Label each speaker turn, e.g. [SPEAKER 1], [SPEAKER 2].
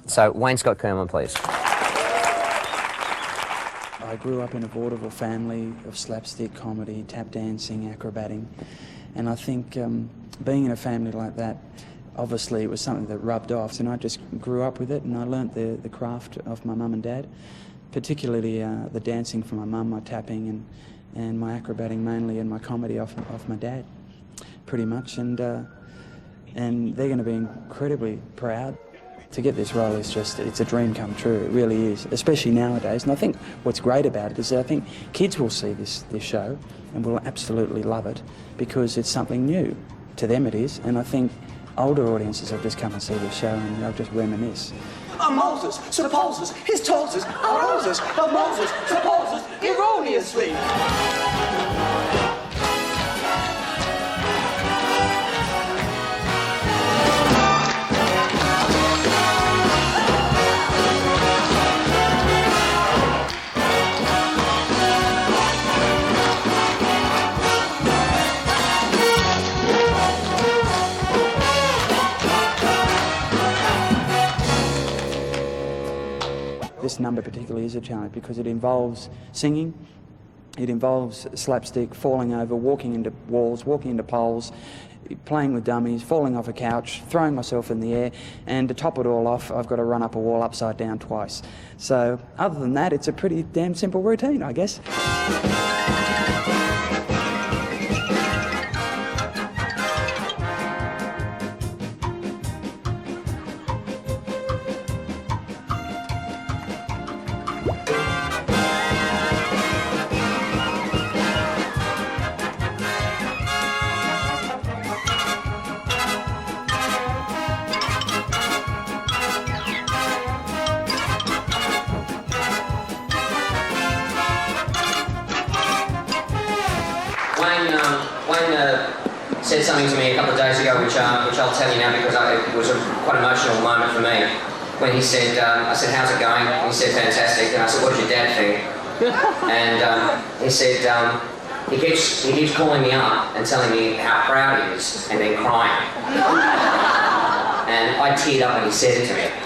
[SPEAKER 1] So, Wayne Scott Kermond, please.
[SPEAKER 2] I grew up in a vaudeville family of slapstick comedy, tap dancing, acrobating, and I think being in a family like that, obviously it was something that rubbed off, and I just grew up with it, and I learnt the craft of my mum and dad, particularly the dancing from my mum, my tapping, and my acrobating mainly, and my comedy off my dad, pretty much, and they're going to be incredibly proud. To get this role is just, it's a dream come true, it really is, especially nowadays. And I think what's great about it is that I think kids will see this show and will absolutely love it because it's something new. To them it is, and I think older audiences will just come and see this show and they'll just reminisce.
[SPEAKER 3] Moses supposes his toes are roses, but Moses supposes erroneously.
[SPEAKER 2] This number particularly is a challenge because it involves singing, it involves slapstick, falling over, walking into walls, walking into poles, playing with dummies, falling off a couch, throwing myself in the air, and to top it all off, I've got to run up a wall upside down twice. So other than that, it's a pretty damn simple routine, I guess.
[SPEAKER 1] Wayne said something to me a couple of days ago, which I'll tell you now because it was a quite emotional moment for me. When he said, I said, how's it going? And he said, fantastic. And I said, what does your dad think? And he said, he keeps calling me up and telling me how proud he is, and then crying. And I teared up when he said it to me.